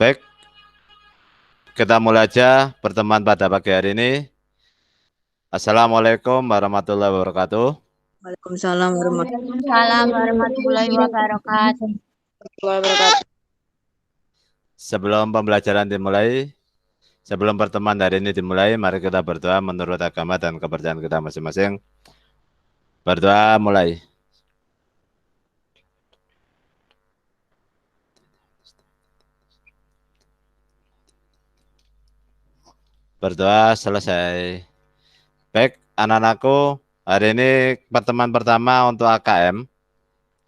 Baik, kita mulai aja pertemuan pada pagi hari ini. Assalamualaikum warahmatullahi wabarakatuh. Waalaikumsalam Waalaikumsalam warahmatullahi wabarakatuh. wabarakatuh. Sebelum pembelajaran dimulai, sebelum pertemuan hari ini dimulai, mari kita berdoa menurut agama dan kepercayaan kita masing-masing. Berdoa mulai. Berdoa selesai. Baik, anak-anakku, hari ini pertemuan pertama untuk AKM,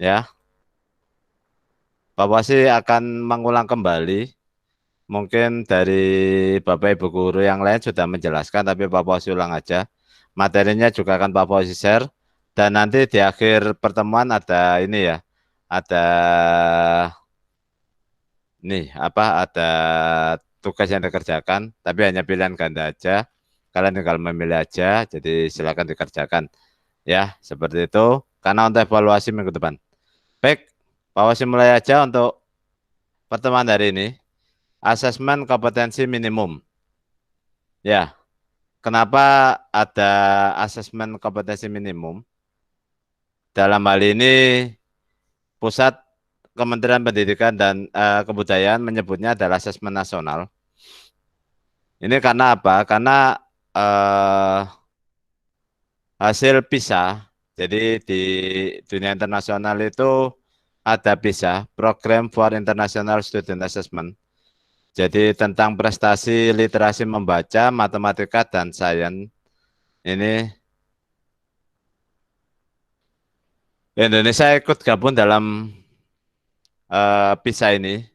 ya. Pak Wasi akan mengulang kembali. Mungkin dari Bapak Ibu Guru yang lain sudah menjelaskan, tapi Pak Wasi ulang aja. Materinya juga akan Pak Wasi share. Dan nanti di akhir pertemuan ada ini ya, ada ada tugas yang dikerjakan, tapi hanya pilihan ganda aja. Kalian tinggal memilih aja, jadi silakan dikerjakan. Ya, seperti itu. Karena untuk evaluasi minggu depan. Baik, Pak Wasi mulai aja untuk pertemuan hari ini. Asesmen kompetensi minimum. Ya, kenapa ada asesmen kompetensi minimum? Dalam hal ini, Pusat Kementerian Pendidikan dan Kebudayaan menyebutnya adalah asesmen nasional. Ini karena apa? Karena hasil PISA, jadi di dunia internasional itu ada PISA, Program for International Student Assessment. Jadi tentang prestasi literasi membaca, matematika, dan sains. Ini Indonesia ikut gabung dalam PISA ini,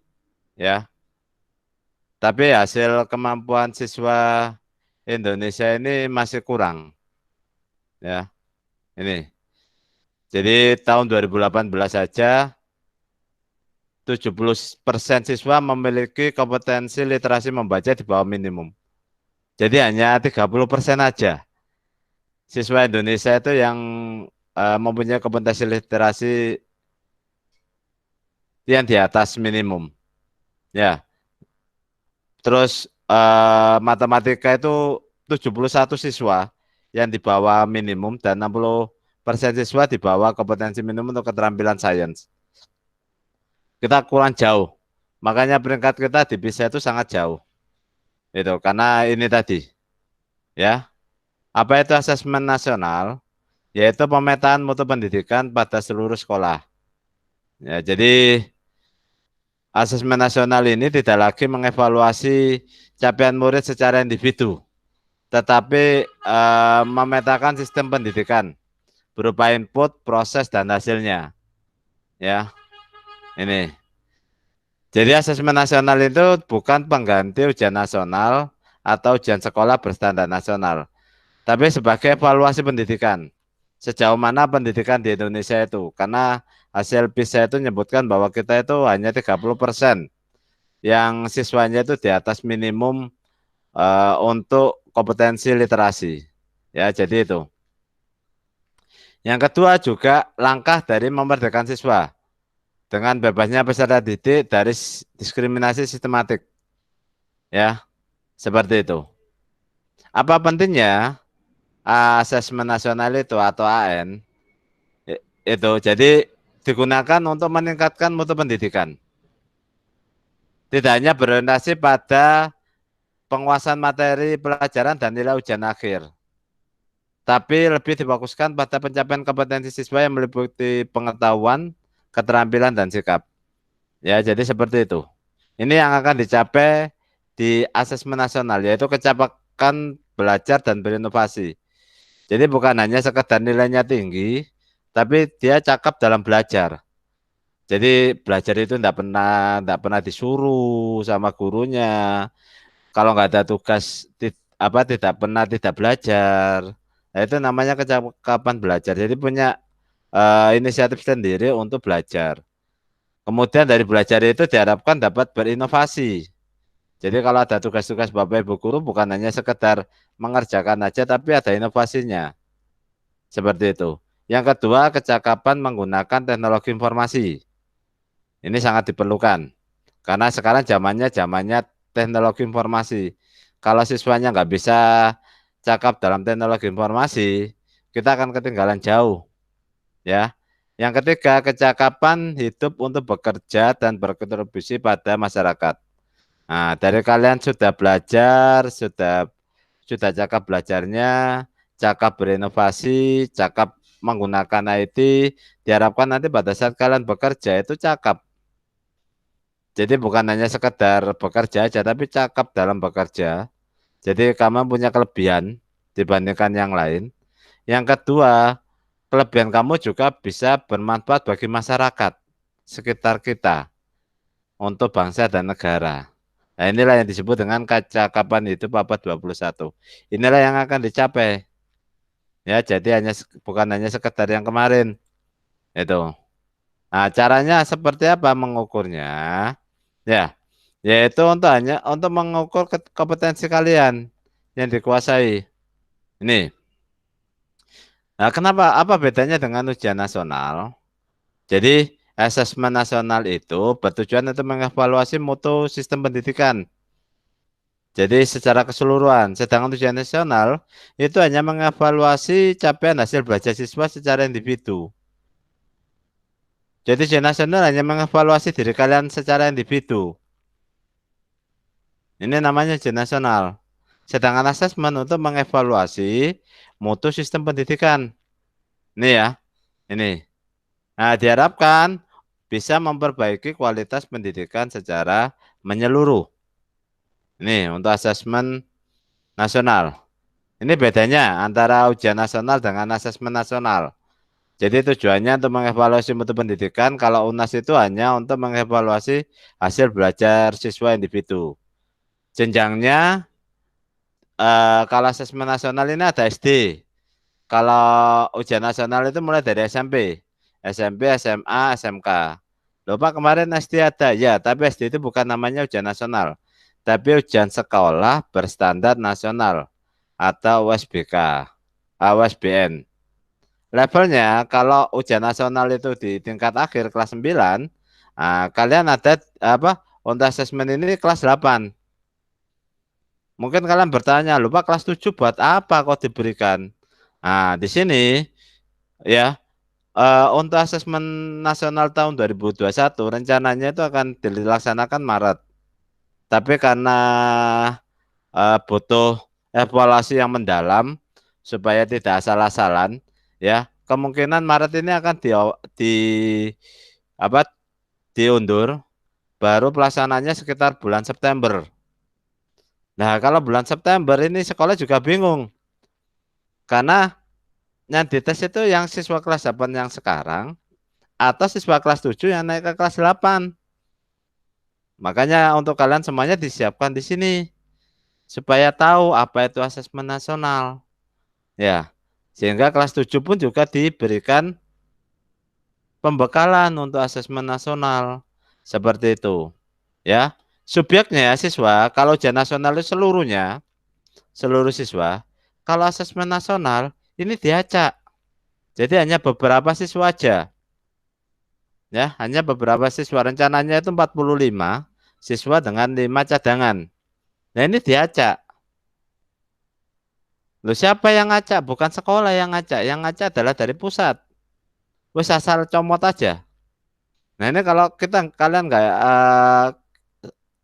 ya. Tapi hasil kemampuan siswa Indonesia ini masih kurang, ya. Ini. Jadi tahun 2018 saja 70% siswa memiliki kompetensi literasi membaca di bawah minimum. Jadi hanya 30% aja siswa Indonesia itu yang mempunyai kompetensi literasi yang di atas minimum. Ya. Terus matematika itu 71 siswa yang di bawah minimum dan 60% siswa di bawah kompetensi minimum untuk keterampilan sains. Kita kurang jauh. Makanya peringkat kita di PISA itu sangat jauh. Itu karena ini tadi. Ya. Apa itu asesmen nasional? Yaitu pemetaan mutu pendidikan pada seluruh sekolah. Ya, jadi asesmen nasional ini tidak lagi mengevaluasi capaian murid secara individu, tetapi memetakan sistem pendidikan berupa input, proses, dan hasilnya. Ya, ini. Jadi asesmen nasional itu bukan pengganti ujian nasional atau ujian sekolah berstandar nasional, tapi sebagai evaluasi pendidikan. Sejauh mana pendidikan di Indonesia itu? Karena hasil PISA itu menyebutkan bahwa kita itu hanya 30% yang siswanya itu di atas minimum untuk kompetensi literasi. Ya, jadi itu. Yang kedua juga langkah dari memerdekakan siswa dengan bebasnya peserta didik dari diskriminasi sistematik. Ya, seperti itu. Apa pentingnya asesmen nasional itu atau AN? Itu jadi digunakan untuk meningkatkan mutu pendidikan. Tidak hanya berorientasi pada penguasaan materi pelajaran dan nilai ujian akhir, tapi lebih difokuskan pada pencapaian kompetensi siswa yang meliputi pengetahuan, keterampilan, dan sikap. Ya, jadi seperti itu. Ini yang akan dicapai di asesmen nasional, yaitu kecapakan belajar dan berinovasi. Jadi bukan hanya sekedar nilainya tinggi, tapi dia cakap dalam belajar. Jadi belajar itu tidak pernah disuruh sama gurunya. Kalau nggak ada tugas tidak belajar. Nah, itu namanya kecakapan belajar. Jadi punya inisiatif sendiri untuk belajar. Kemudian dari belajar itu diharapkan dapat berinovasi. Jadi kalau ada tugas-tugas Bapak Ibu guru bukan hanya sekedar mengerjakan aja, tapi ada inovasinya. Seperti itu. Yang kedua, kecakapan menggunakan teknologi informasi. Ini sangat diperlukan. Karena sekarang zamannya teknologi informasi. Kalau siswanya nggak bisa cakap dalam teknologi informasi, kita akan ketinggalan jauh. Ya. Yang ketiga, kecakapan hidup untuk bekerja dan berkontribusi pada masyarakat. Nah, dari kalian sudah belajar, sudah cakap belajarnya, cakap berinovasi, cakap menggunakan IT, diharapkan nanti pada saat kalian bekerja itu cakap. Jadi bukan hanya sekedar bekerja aja, tapi cakap dalam bekerja. Jadi kamu punya kelebihan dibandingkan yang lain. Yang kedua, kelebihan kamu juga bisa bermanfaat bagi masyarakat sekitar kita untuk bangsa dan negara. Nah, inilah yang disebut dengan kecakapan hidup abad 21. Inilah yang akan dicapai. Ya, jadi bukan hanya sekedar yang kemarin. Itu. Nah, caranya seperti apa mengukurnya? Ya, yaitu untuk mengukur kompetensi kalian yang dikuasai. Ini. Nah, kenapa? Apa bedanya dengan ujian nasional? Jadi, asesmen nasional itu bertujuan untuk mengevaluasi mutu sistem pendidikan. Jadi secara keseluruhan, sedangkan ujian nasional itu hanya mengevaluasi capaian hasil belajar siswa secara individu. Jadi ujian nasional hanya mengevaluasi diri kalian secara individu. Ini namanya ujian nasional. Sedangkan asesmen untuk mengevaluasi mutu sistem pendidikan. Ini ya, ini. Nah, diharapkan bisa memperbaiki kualitas pendidikan secara menyeluruh. Ini untuk asesmen nasional. Ini bedanya antara ujian nasional dengan asesmen nasional. Jadi tujuannya untuk mengevaluasi mutu pendidikan, kalau UNAS itu hanya untuk mengevaluasi hasil belajar siswa individu. Jenjangnya, kalau asesmen nasional ini ada SD. Kalau ujian nasional itu mulai dari SMP, SMA, SMK. Loh Pak, kemarin SD ada, ya, tapi SD itu bukan namanya ujian nasional, tapi ujian sekolah berstandar nasional atau USBK, USBN. Levelnya kalau ujian nasional itu di tingkat akhir kelas 9, kalian ada apa? Untuk asesmen ini kelas 8. Mungkin kalian bertanya, lupa kelas 7 buat apa kok diberikan? Nah, di sini ya untuk asesmen nasional tahun 2021 rencananya itu akan dilaksanakan Maret. Tapi karena butuh evaluasi yang mendalam supaya tidak asal-asalan, ya kemungkinan Maret ini akan di apa diundur, baru pelaksananya sekitar bulan September. Nah, kalau bulan September ini sekolah juga bingung karena yang dites itu yang siswa kelas 8 yang sekarang atau siswa kelas 7 yang naik ke kelas 8. Makanya untuk kalian semuanya disiapkan di sini supaya tahu apa itu asesmen nasional. Ya, sehingga kelas 7 pun juga diberikan pembekalan untuk asesmen nasional. Seperti itu. Ya, subjeknya siswa, kalau ujian nasional itu seluruhnya, seluruh siswa, kalau asesmen nasional ini diacak. Jadi hanya beberapa siswa aja. Ya, hanya beberapa siswa. Rencananya itu 45 siswa dengan 5 cadangan. Nah, ini diacak. Loh, siapa yang ngacak? Bukan sekolah yang ngacak. Yang ngacak adalah dari pusat. Wes asal comot aja. Nah, ini kalau kalian nggak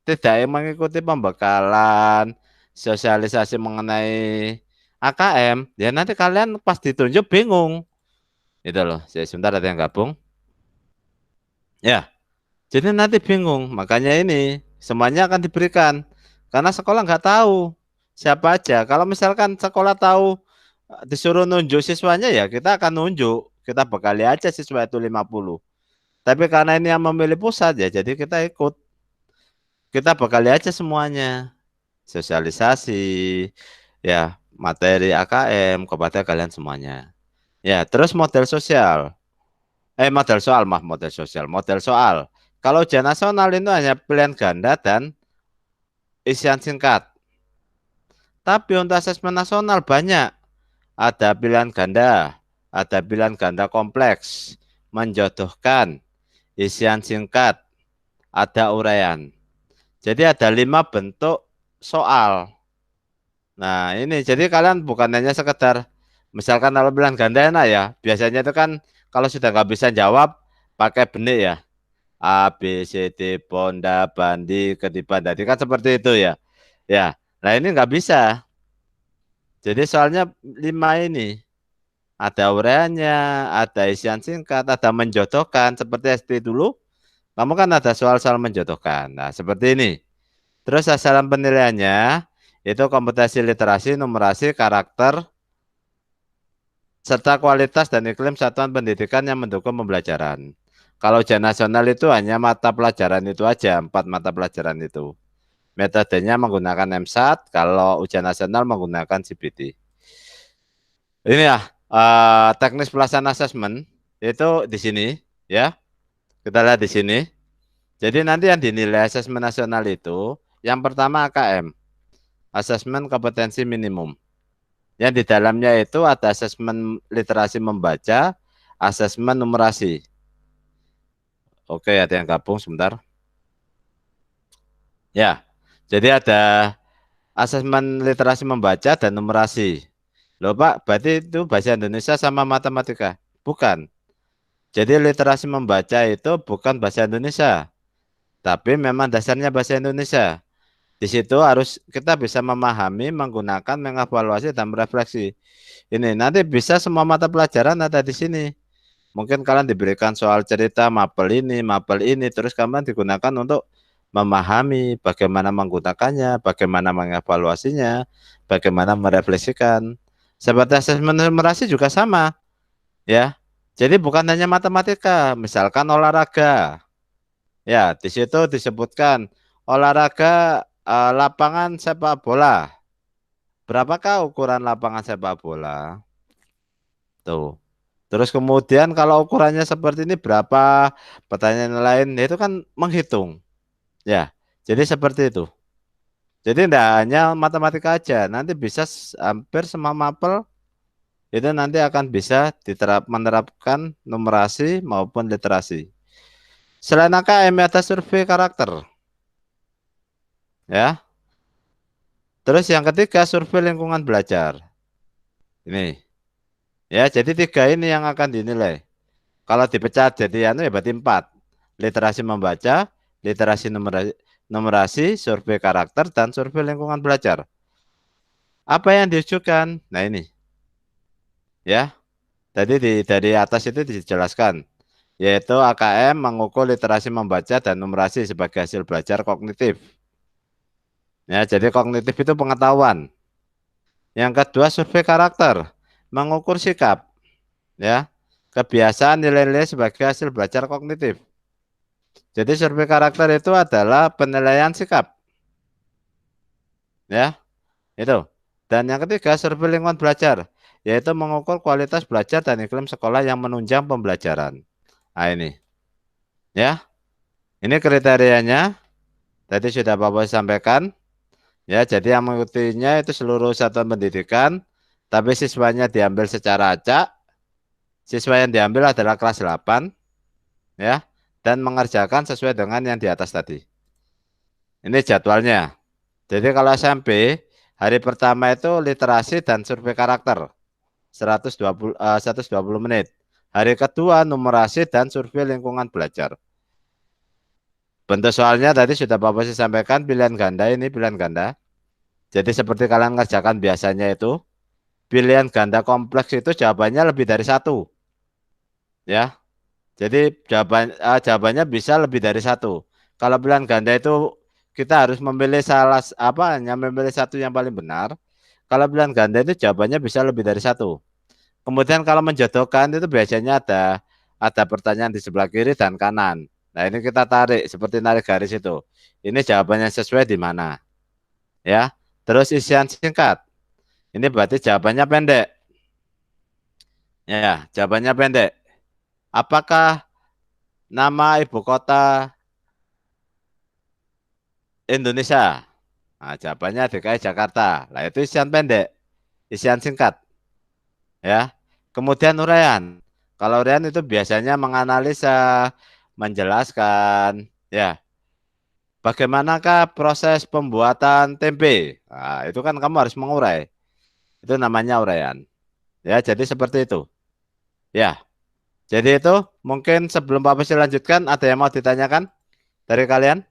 tidak mengikuti pembekalan, sosialisasi mengenai AKM, ya nanti kalian pas ditunjuk bingung. Itu loh. Sebentar ada yang gabung. Ya, jadi nanti bingung. Makanya ini semuanya akan diberikan. Karena sekolah nggak tahu siapa aja. Kalau misalkan sekolah tahu disuruh nunjuk siswanya, ya kita akan nunjuk. Kita bekali aja siswa itu 50. Tapi karena ini yang memilih pusat, ya jadi kita ikut. Kita bekali aja semuanya. Sosialisasi, ya materi AKM kepada kalian semuanya. Ya, terus model sosial. Model soal, model sosial. Model soal. Kalau ujian nasional itu hanya pilihan ganda dan isian singkat. Tapi untuk asesmen nasional banyak. Ada pilihan ganda, ada pilihan ganda kompleks, menjodohkan, isian singkat, ada uraian. Jadi ada 5 bentuk soal. Nah, ini jadi kalian bukan hanya sekedar misalkan kalau bilang ganda enak ya. Biasanya itu kan kalau sudah nggak bisa jawab pakai benik ya. A, B, C, D, Ponda, Bandi, Ketiban. Tadi kan seperti itu ya. Ya. Nah, ini nggak bisa. Jadi soalnya 5 ini ada uraiannya, ada isian singkat, ada menjodohkan seperti SD dulu. Kamu kan ada soal-soal menjodohkan. Nah, seperti ini. Terus sasaran penilaiannya itu kompetensi literasi, numerasi, karakter, serta kualitas dan iklim satuan pendidikan yang mendukung pembelajaran. Kalau ujian nasional itu hanya mata pelajaran itu aja, 4 mata pelajaran itu. Metodenya menggunakan MSAT, kalau ujian nasional menggunakan CBT. Ini ya, teknis pelaksanaan asesmen itu di sini ya. Kita lihat di sini. Jadi nanti yang dinilai asesmen nasional itu yang pertama AKM, asesmen kompetensi minimum. Yang di dalamnya itu ada asesmen literasi membaca, asesmen numerasi. Oke, ada yang gabung sebentar. Ya, jadi ada asesmen literasi membaca dan numerasi. Loh Pak, berarti itu bahasa Indonesia sama matematika? Bukan. Jadi literasi membaca itu bukan bahasa Indonesia, tapi memang dasarnya bahasa Indonesia. Di situ harus kita bisa memahami, menggunakan, mengevaluasi, dan merefleksi. Ini nanti bisa semua mata pelajaran ada di sini. Mungkin kalian diberikan soal cerita mapel ini, terus kalian digunakan untuk memahami bagaimana menggunakannya, bagaimana mengevaluasinya, bagaimana merefleksikan. Seperti asesmen numerasi juga sama, ya. Jadi bukan hanya matematika, misalkan olahraga. Ya, di situ disebutkan olahraga lapangan sepak bola. Berapakah ukuran lapangan sepak bola? Tuh. Terus kemudian kalau ukurannya seperti ini berapa? Pertanyaan lain itu kan menghitung. Ya. Jadi seperti itu. Jadi tidak hanya matematika aja, nanti bisa hampir semua mapel itu nanti akan bisa menerapkan numerasi maupun literasi. Selain AKM ada survei karakter. Ya. Terus yang ketiga survei lingkungan belajar. Ini. Ya, jadi 3 ini yang akan dinilai. Kalau dipecah jadi ya berarti 4. Literasi membaca, literasi numerasi, survei karakter, dan survei lingkungan belajar. Apa yang diujukan? Nah ini. Ya, tadi dari atas itu dijelaskan. Yaitu AKM mengukur literasi membaca dan numerasi sebagai hasil belajar kognitif. Ya, jadi kognitif itu pengetahuan. Yang kedua survei karakter, mengukur sikap. Ya, kebiasaan nilai-nilai sebagai hasil belajar kognitif. Jadi survei karakter itu adalah penilaian sikap. Ya, itu. Dan yang ketiga survei lingkungan belajar, yaitu mengukur kualitas belajar dan iklim sekolah yang menunjang pembelajaran. Nah ini. Ya, ini kriterianya. Tadi sudah Bapak sampaikan. Ya, jadi yang mengikutinya itu seluruh satuan pendidikan, tapi siswanya diambil secara acak. Siswa yang diambil adalah kelas 8. Ya, dan mengerjakan sesuai dengan yang di atas tadi. Ini jadwalnya. Jadi kalau SMP, hari pertama itu literasi dan survei karakter 120 menit. Hari kedua numerasi dan survei lingkungan belajar. Bentuk soalnya tadi sudah Bapak sampaikan pilihan ganda, ini pilihan ganda. Jadi seperti kalian ngerjakan biasanya itu, pilihan ganda kompleks itu jawabannya lebih dari 1. Ya, jadi jawabannya bisa lebih dari 1. Kalau pilihan ganda itu kita harus memilih hanya memilih 1 yang paling benar. Kalau pilihan ganda itu jawabannya bisa lebih dari 1. Kemudian kalau menjodohkan itu biasanya ada pertanyaan di sebelah kiri dan kanan. Nah ini kita tarik seperti narik garis itu. Ini jawabannya sesuai di mana? Ya. Terus isian singkat. Ini berarti jawabannya pendek. Ya, jawabannya pendek. Apakah nama ibu kota Indonesia? Nah, jawabannya DKI Jakarta. Nah, itu isian pendek, isian singkat. Ya. Kemudian uraian. Kalau uraian itu biasanya menganalisa, menjelaskan, ya. bagaimanakah proses pembuatan tempe? Nah, itu kan kamu harus mengurai. Itu namanya uraian. Ya, jadi seperti itu. Ya, jadi itu mungkin sebelum Pak Pesi lanjutkan, ada yang mau ditanyakan dari kalian?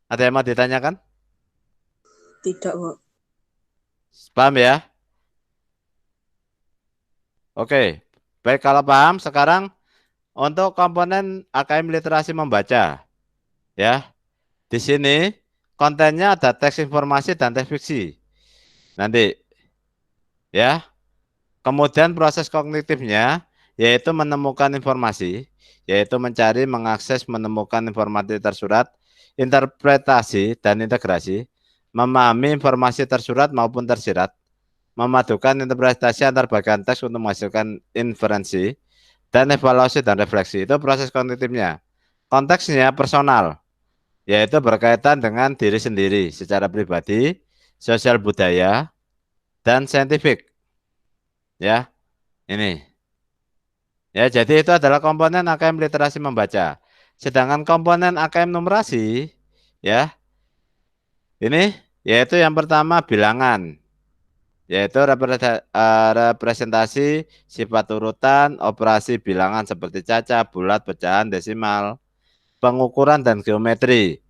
Ada yang mau ditanyakan? Tidak, Pak. Paham ya? Oke, baik kalau paham sekarang untuk komponen AKM literasi membaca. Ya, di sini kontennya ada teks informasi dan teks fiksi. Nanti ya. Kemudian proses kognitifnya yaitu menemukan informasi, yaitu mencari, mengakses, menemukan informasi tersurat, interpretasi dan integrasi, memahami informasi tersurat maupun tersirat, memadukan interpretasi antar bagian teks untuk menghasilkan inferensi, dan evaluasi dan refleksi. Itu proses kognitifnya. Konteksnya personal, yaitu berkaitan dengan diri sendiri secara pribadi, sosial budaya, dan saintifik. Ya, ini. Ya, jadi itu adalah komponen AKM literasi membaca. Sedangkan komponen AKM numerasi, ya, ini yaitu yang pertama bilangan, yaitu representasi sifat urutan, operasi bilangan seperti caca, bulat, pecahan, desimal, pengukuran dan geometri.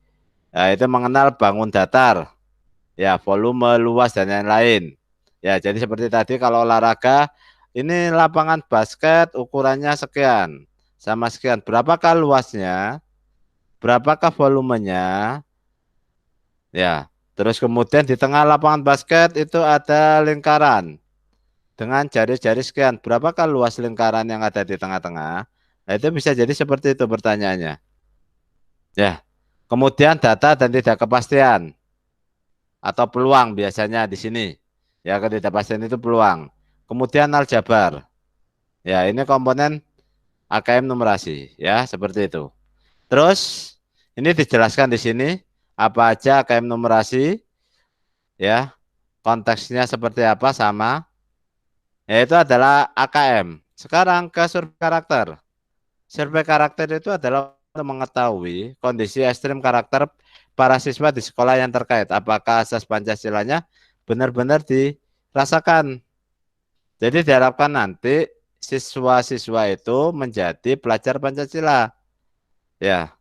Ya, itu mengenal bangun datar, ya, volume, luas dan lain-lain. Ya, jadi seperti tadi kalau olahraga ini lapangan basket ukurannya sekian sama sekian. Berapakah luasnya? Berapakah volumenya? Ya. Terus kemudian di tengah lapangan basket itu ada lingkaran dengan jari-jari sekian. Berapakah luas lingkaran yang ada di tengah-tengah? Nah, itu bisa jadi seperti itu pertanyaannya. Ya. Kemudian data dan tidak kepastian atau peluang biasanya di sini. Ya, ketidakpastian itu peluang. Kemudian aljabar. Ya, ini komponen AKM numerasi, ya, seperti itu. Terus ini dijelaskan di sini apa aja AKM numerasi, ya, konteksnya seperti apa sama, yaitu adalah AKM. Sekarang ke survei karakter. Survei karakter itu adalah untuk mengetahui kondisi ekstrim karakter para siswa di sekolah yang terkait. Apakah asas Pancasilanya benar-benar dirasakan. Jadi diharapkan nanti siswa-siswa itu menjadi pelajar Pancasila. Ya,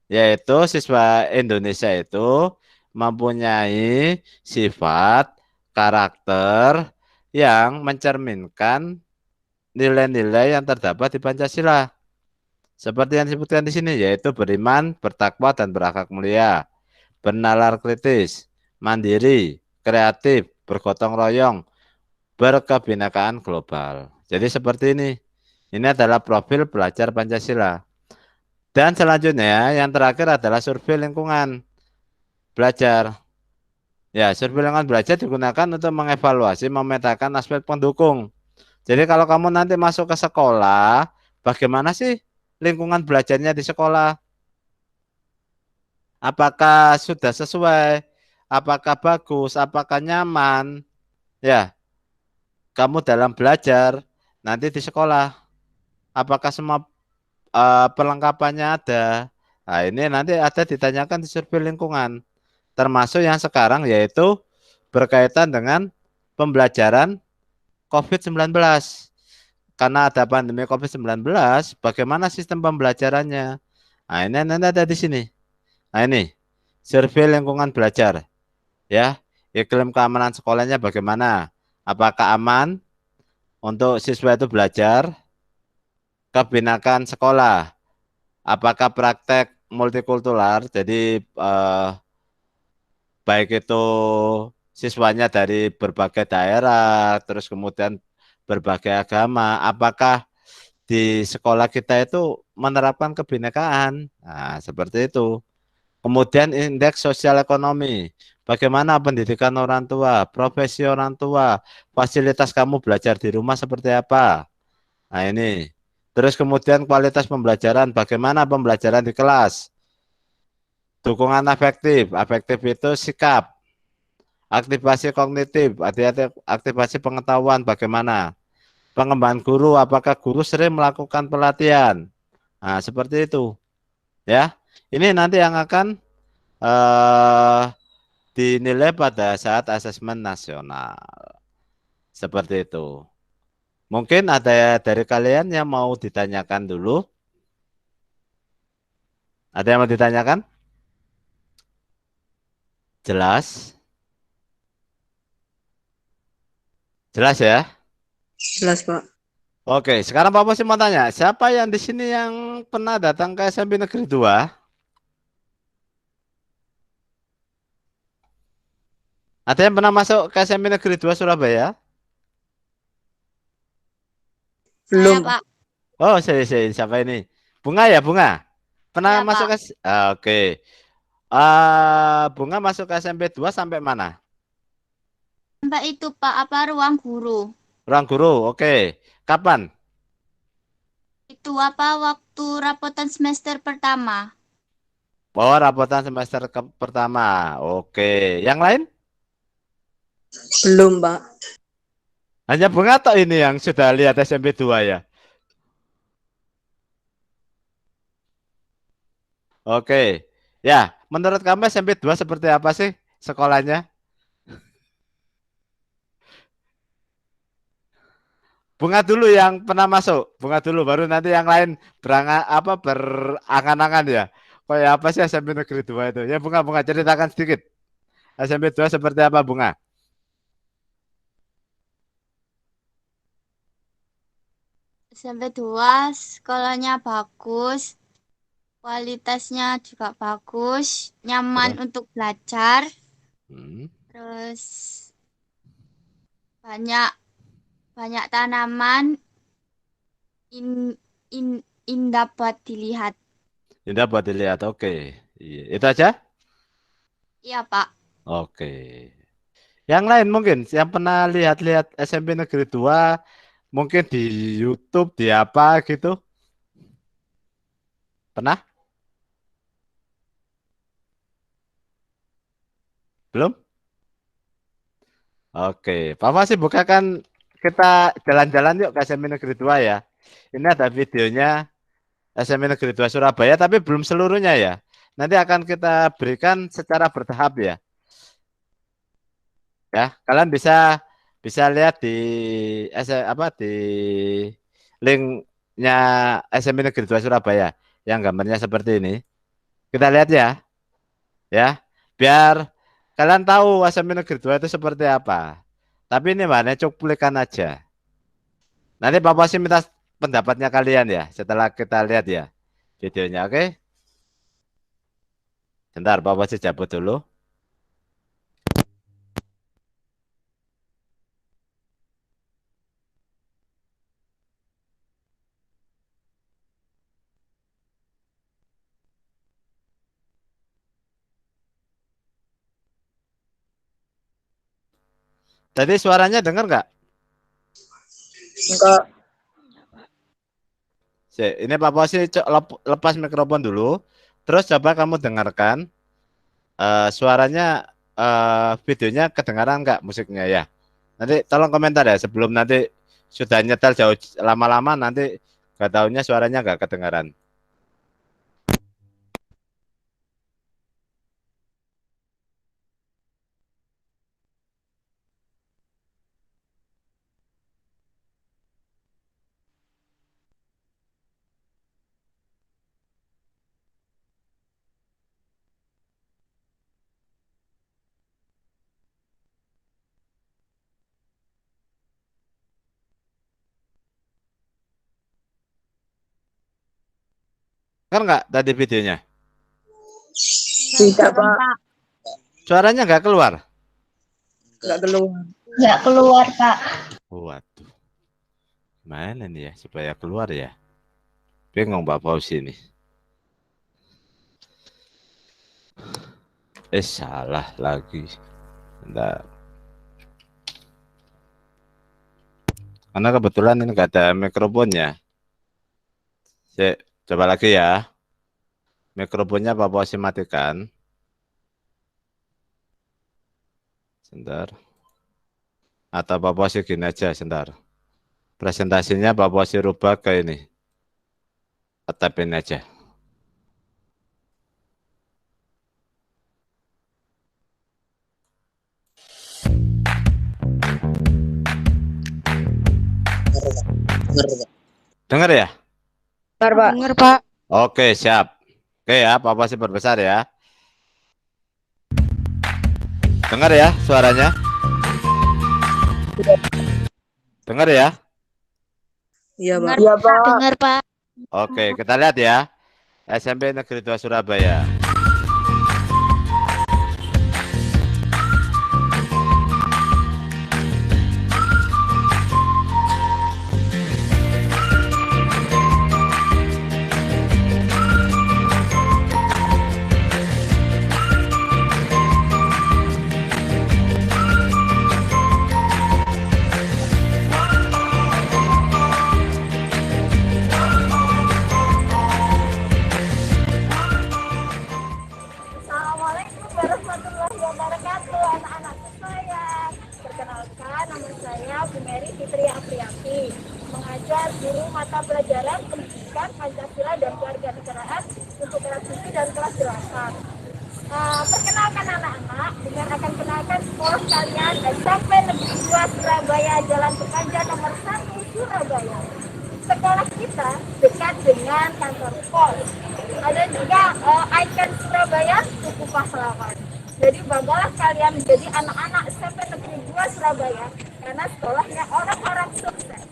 yaitu siswa Indonesia itu mempunyai sifat karakter yang mencerminkan nilai-nilai yang terdapat di Pancasila. Seperti yang disebutkan di sini, yaitu beriman, bertakwa, dan berakhlak mulia, bernalar kritis, mandiri, kreatif, bergotong royong, berkebinekaan global. Jadi seperti ini. Ini adalah profil pelajar Pancasila. Dan selanjutnya yang terakhir adalah survei lingkungan belajar. Ya, survei lingkungan belajar digunakan untuk mengevaluasi, memetakan aspek pendukung. Jadi kalau kamu nanti masuk ke sekolah, bagaimana sih lingkungan belajarnya di sekolah? Apakah sudah sesuai? Apakah bagus? Apakah nyaman? Ya, kamu dalam belajar nanti di sekolah. Apakah semua perlengkapannya ada? Nah, ini nanti ada ditanyakan di survei lingkungan. Termasuk yang sekarang yaitu berkaitan dengan pembelajaran COVID-19. Karena ada pandemi COVID-19, bagaimana sistem pembelajarannya? Nah, ini nanti ada di sini. Nah, ini survei lingkungan belajar. Ya, iklim keamanan sekolahnya bagaimana? Apakah aman untuk siswa itu belajar? Kebinakan sekolah. Apakah praktek multikultural? Jadi baik itu siswanya dari berbagai daerah, terus kemudian berbagai agama, apakah di sekolah kita itu menerapkan kebinekaan? Nah, seperti itu. Kemudian indeks sosial ekonomi, bagaimana pendidikan orang tua, profesi orang tua, fasilitas kamu belajar di rumah seperti apa? Nah, ini. Terus kemudian kualitas pembelajaran, bagaimana pembelajaran di kelas? Dukungan afektif, afektif itu sikap. Aktivasi kognitif, aktivasi pengetahuan bagaimana? Pengembangan guru, apakah guru sering melakukan pelatihan? Nah, seperti itu. Ya. Ini nanti yang akan dinilai pada saat asesmen nasional. Seperti itu. Mungkin ada dari kalian yang mau ditanyakan dulu? Ada yang mau ditanyakan? Jelas? Jelas ya? Jelas, Pak. Oke, sekarang Pak Posi mau tanya, siapa yang di sini yang pernah datang ke SMP Negeri 2? Ada yang pernah masuk ke SMP Negeri 2 Surabaya? Saya, Belum, Pak. Pak. Oh, siapa ini? Bunga ya, Bunga? Pernah Iya, masuk Pak. ke oke. Bunga masuk ke SMP 2 sampai mana? Sampai itu, Pak, apa ruang guru? Ruang guru, oke. Kapan? Itu apa waktu rapotan semester pertama? Oh, rapotan semester pertama. Oke. Yang lain? Belum, Pak. Hanya Bunga atau ini yang sudah lihat SMP 2 ya? Oke. Ya, menurut kamu SMP 2 seperti apa sih sekolahnya? Bunga dulu yang pernah masuk. Bunga dulu baru nanti yang lain berangan-angan ya. Kayak apa sih SMP Negeri 2 itu? Ya Bunga ceritakan sedikit. SMP 2 seperti apa Bunga? SMP 2 sekolahnya bagus, kualitasnya juga bagus, nyaman Terus? untuk belajar, Hmm. terus banyak banyak tanaman in, in, indah buat dilihat. Indah buat dilihat. Oke. Iya. Itu aja? Iya, Pak. Oke. Yang lain mungkin yang pernah lihat-lihat SMP Negeri 2 mungkin di YouTube di apa gitu? Pernah? Belum? Oke. Papa sih bukakan kita jalan-jalan yuk ke SMP Negeri 2 ya. Ini ada videonya SMP Negeri 2 Surabaya tapi belum seluruhnya ya. Nanti akan kita berikan secara bertahap ya. Ya, kalian bisa bisa lihat di apa di linknya SMP Negeri 2 Surabaya yang gambarnya seperti ini. Kita lihat ya, ya. Biar kalian tahu SMP Negeri 2 itu seperti apa. Tapi ini mana cuplikan aja. Nanti Bapak sih minta pendapatnya kalian ya setelah kita lihat ya videonya, oke? Bentar, Bapak sih cabut dulu. Tadi suaranya dengar nggak? Enggak. Ini Bapak sih lepas mikrofon dulu. Terus coba kamu dengarkan suaranya, videonya kedengaran nggak musiknya ya? Nanti tolong komentar ya sebelum nanti sudah nyetel jauh lama-lama nanti nggak tahunya suaranya nggak kedengaran. Kan nggak tadi videonya? Tidak, Belum, Pak. Pak. Suaranya nggak keluar? Enggak keluar. Nggak keluar, Pak. Waduh, mana nih ya supaya keluar ya? Bingung Pak Fauzi ini. Salah lagi. Bentar. Karena kebetulan ini nggak ada mikrofonnya. Coba lagi ya. Mikrofonnya Pak Fauzi matikan. Sebentar. Atau Pak Fauzi gini aja, sebentar. Presentasinya Pak Fauzi rubah ke ini. Tap ini aja. Dengar ya? Bentar, Pak. Dengar, Pak. Oke, siap. Oke ya, Papa sih berbesar ya. Dengar ya suaranya? Dengar ya? Iya, Pak. Dengar, dengar, Pak. Oke, kita lihat ya. SMP Negeri 2 Surabaya. Assalamualaikum warahmatullahi wabarakatuh, anak-anak sekalian. Perkenalkan, nama saya Bu Mary Fitri Apriati, mengajar guru mata pelajaran pendidikan Pancasila dan Kewarganegaraan untuk kelas 7 dan kelas 8. Perkenalkan anak-anak, dengan akan kenalkan sekolah kalian SMP Negeri 2 Surabaya, Jalan Pekanja nomor 1 Surabaya. Sekolah kita dekat dengan kantor pos. Ada juga ikon Surabaya, Tugu Pahlawan. Jadi banggalah kalian menjadi anak-anak SMP Negeri 2 Surabaya karena sekolahnya orang-orang sukses.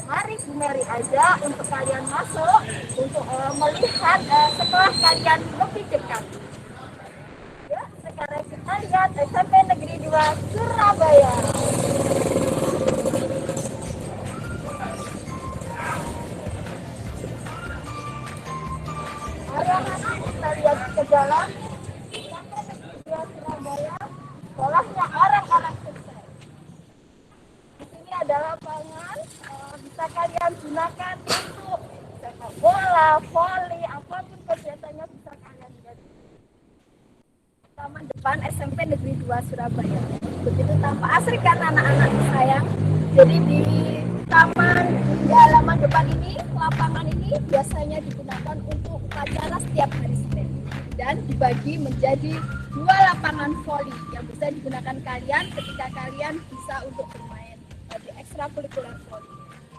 Mari Bu Mary aja untuk kalian masuk untuk melihat sekolah kalian lebih dekat. Ya, sekarang kita lihat SMP Negeri 2 Surabaya. Anak-anak kita lihat ke dalam SMP Negeri 2 Surabaya, sekolahnya orang-orang sukses. Di sini ada lapangan, bisa kalian gunakan untuk sepak bola, voli, apapun kegiatannya bisa kalian lihat. Taman depan SMP Negeri 2 Surabaya. Begitu tampak asri kan anak-anak sayang. Jadi di taman di halaman depan ini, lapangan ini biasanya digunakan untuk upacara setiap hari Senin dan dibagi menjadi 2 lapangan voli yang bisa digunakan kalian ketika kalian bisa untuk bermain di ekstrakurikuler voli.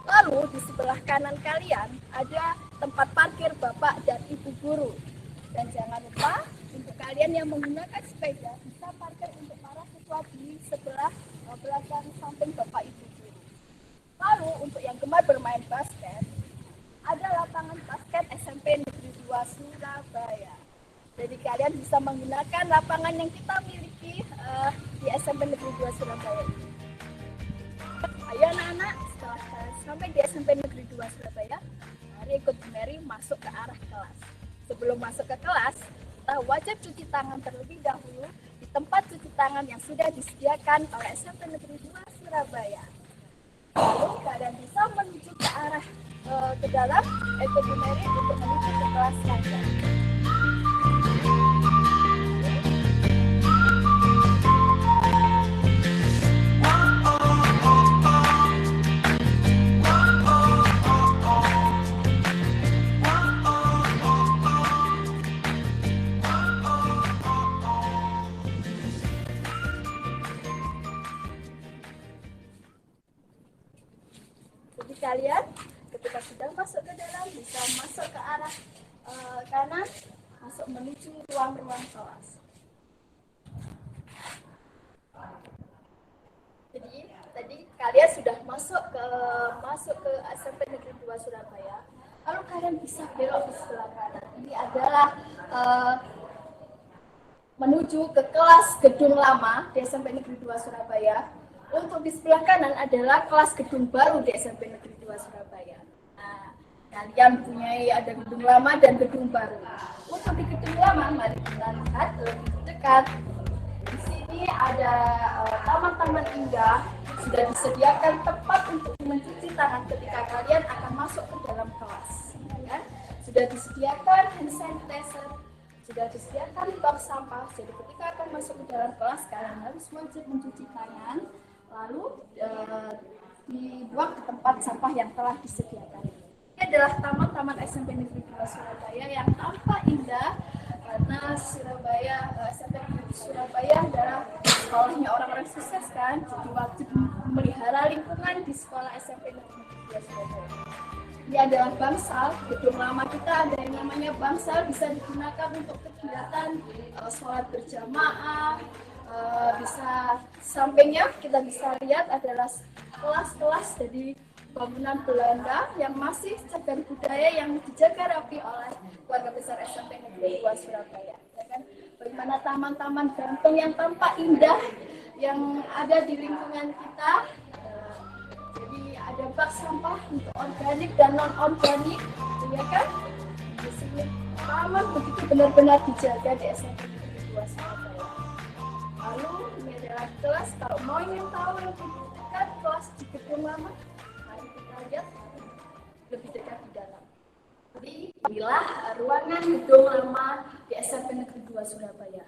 Lalu di sebelah kanan kalian ada tempat parkir Bapak dan Ibu guru. Dan jangan lupa untuk kalian yang menggunakan sepeda bisa parkir untuk para siswa di sebelah belakang samping Bapak Ibu guru. Lalu untuk yang gemar bermain basket, ada lapangan basket SMP Negeri 2 Surabaya. Jadi kalian bisa menggunakan lapangan yang kita miliki di SMP Negeri 2 Surabaya. Ayo anak-anak, setelah kalian sampai di SMP Negeri 2 Surabaya, mari ikut Bu Mary masuk ke arah kelas. Sebelum masuk ke kelas, kita wajib cuci tangan terlebih dahulu di tempat cuci tangan yang sudah disediakan oleh SMP Negeri 2 Surabaya. Lalu kalian bisa menuju ke arah ke dalam ikut Bu Mary untuk menuju ke kelas kalian. Jadi kalian ketika sudah masuk ke dalam bisa masuk ke arah kanan, masuk menuju ruang-ruang kelas. Jadi tadi kalian sudah masuk ke SMP Negeri 2 Surabaya. Lalu kalian bisa belok di sebelah kanan. Ini adalah menuju ke kelas gedung lama di SMP Negeri 2 Surabaya. Untuk di sebelah kanan adalah kelas gedung baru di SMP Negeri 2 Surabaya. Nah, kalian punya ada gedung lama dan gedung baru. Untuk di gedung lama, mari kita lihat lebih dekat. Di sini ada taman-taman indah, sudah disediakan tempat untuk mencuci tangan ketika kalian akan masuk ke dalam kelas. Ya. Sudah disediakan hand sanitizer, sudah disediakan bak sampah. Jadi ketika akan masuk ke dalam kelas, kalian harus wajib mencuci tangan. Lalu dibuang ke tempat sampah yang telah disediakan. Ini adalah taman-taman SMP Negeri 2 Surabaya yang tampak indah karena SMP Negeri Surabaya adalah sekolahnya orang-orang sukses kan, jadi wajib memelihara lingkungan di sekolah SMP Negeri 2 Surabaya. Ini adalah Bangsal, gedung lama kita ada yang namanya Bangsal, bisa digunakan untuk kegiatan sholat berjamaah, bisa sampingnya kita bisa lihat adalah kelas-kelas dari bangunan Belanda yang masih cagar budaya yang dijaga rapi oleh keluarga besar SMP Negeri 2 Surabaya. Ya kan? Bagaimana taman-taman gantung yang tampak indah yang ada di lingkungan kita. Jadi ada bak sampah untuk organik dan non organik, ya kan? Di sini taman begitu benar-benar dijaga di SMP Negeri 2 Surabaya. Lalu ini adalah kelas, kalau mau ingin tahu lebih dekat kelas di gedung lama, mari kita lihat lebih dekat di dalam. Jadi inilah ruangan gedung lama di SMP Negeri 2 Surabaya.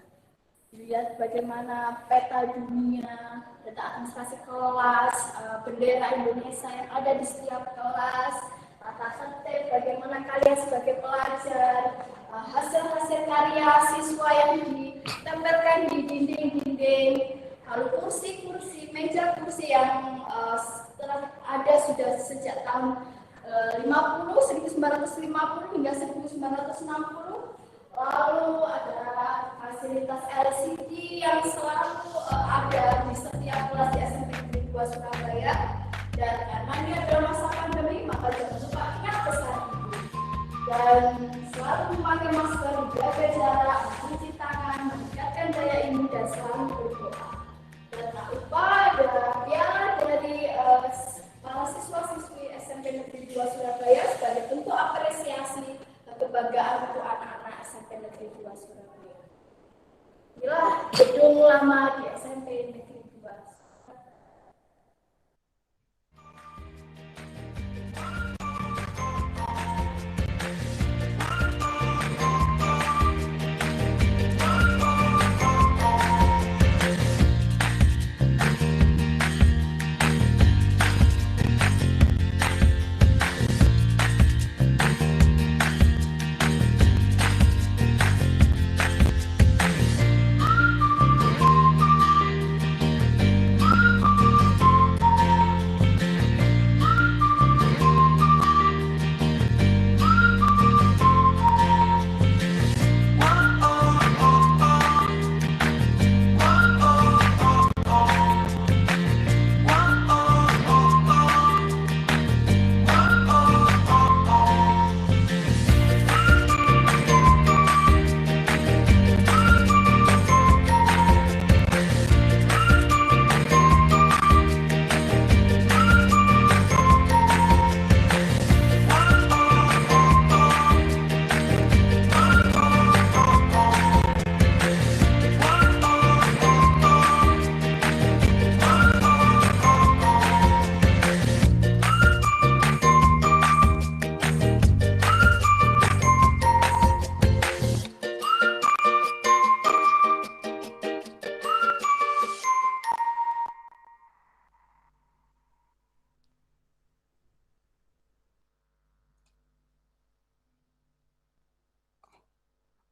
Lihat bagaimana peta dunia, data administrasi kelas, bendera Indonesia yang ada di setiap kelas, tata tertib, bagaimana kalian sebagai pelajar, hasil-hasil karya siswa yang ditempelkan di dinding-dinding, lalu kursi-kursi, meja kursi yang telah ada sudah sejak tahun 1950 hingga 1960. Lalu ada fasilitas LCD yang selalu ada di setiap kelas di SMP Negeri 2 Surabaya. Dan karena ini adalah masa pandemi, maka jangan lupa ingat pesan ibu. Dan selalu memakai masker, menjaga jarak, mencuci tangan, meningkatkan daya imun dan selalu berdoa. Dan tak lupa ada piala dari para siswa-siswi SMP Negeri 2 Surabaya sebagai bentuk apresiasi kebanggaan untuk anak-anak SMP Negeri 2 Surabaya. Inilah gedung lama di SMP Negeri 2.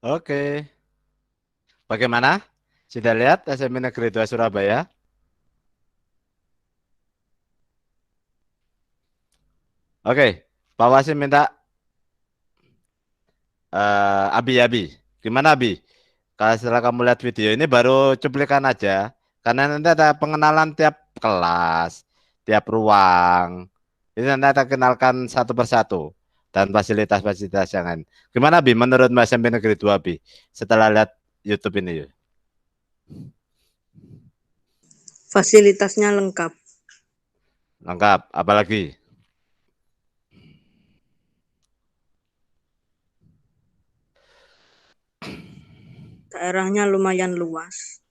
Oke. Bagaimana? Sudah lihat SMP Negeri 2 Surabaya? Oke, Pak Wasim minta Abi. Gimana Abi? Kalau setelah kamu lihat video ini baru cuplikan aja. Karena nanti ada pengenalan tiap kelas, tiap ruang. Ini nanti akan kenalkan satu persatu. Dan fasilitas-fasilitas yang lain. Gimana Bi menurut Mbak SMP Negeri 2 Bi setelah lihat YouTube ini? Fasilitasnya lengkap. Lengkap, apalagi? Daerahnya lumayan luas.